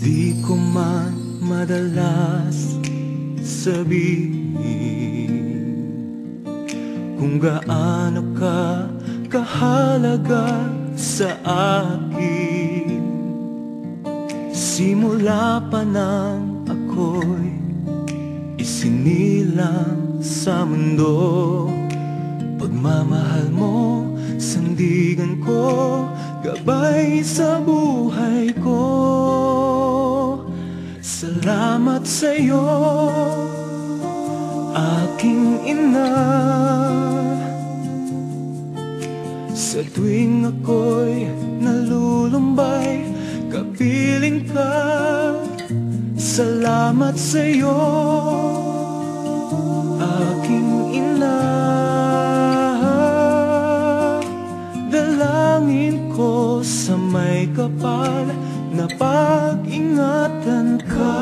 Di ko man madalas sabihin kung gaano ka kahalaga sa akin. Simula pa nang ako'y isinilang sa mundo, pagmamahal mo, sandigan ko, gabay sa buhay ko. Salamat sa'yo, aking ina. Sa tuwing ako'y nalulumbay, kapiling ka. Salamat sa'yo, aking ina. Dalangin ko sa may kapal na pag-ingatan ka.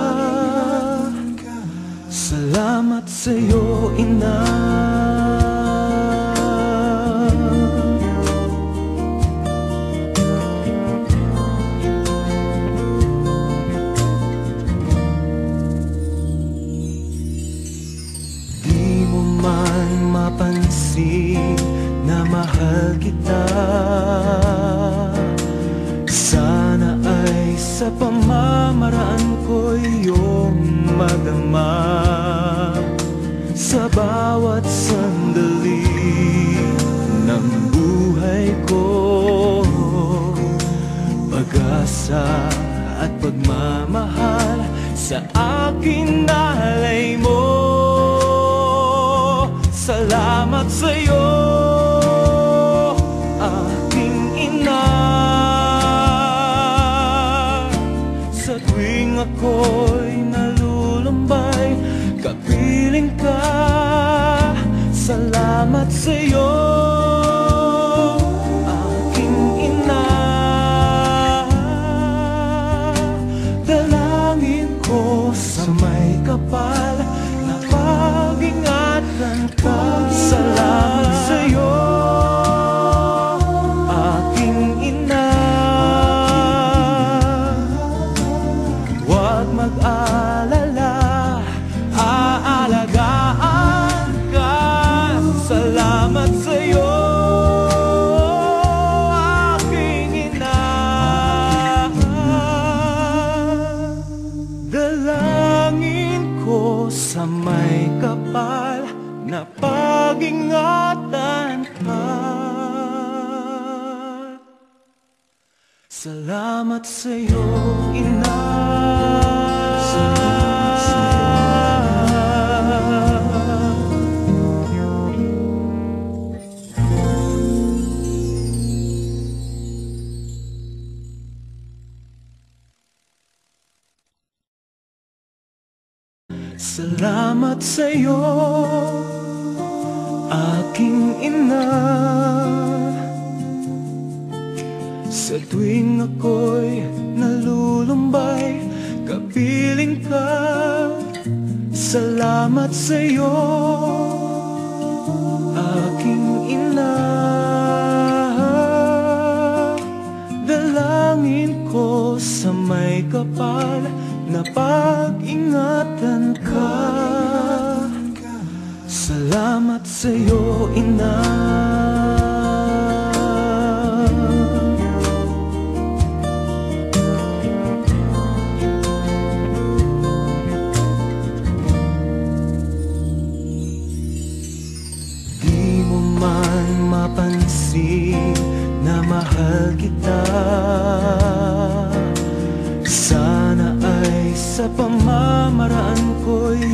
Salamat sa'yo, ina. Di mo man mapansin na mahal kita. Sana ay sa pamamaraan ko iyong madama. Sa bawat sandali ng buhay ko, pag-asa at pagmamahal sa akin nalay mo. Salamat sa'yo, aking ina. Sa tuwing ako'y nalulumbay, kapiling ka. Salamat sa'yo, aking ina. Dalangin ko sa may kapal na pag-ingatan ka. Salamat sa'yo, aking ina. Huwag mag-alala, aalagaan ka. Salamat sa'yo, aking ina. Dalangin ko sa may kapal na pag-ingatan ka. Salamat sa'yo, ina. Salamat sa'yo, aking ina. Sa tuwing ako'y nalulumbay, kapiling ka. Salamat sa'yo, aking ina. Dalangin ko sa may kapal na pag-ingatan ka. Salamat sa'yo, ina. Di mo man mapansin na mahal kita. Sana ay sa pamamaraan ko'y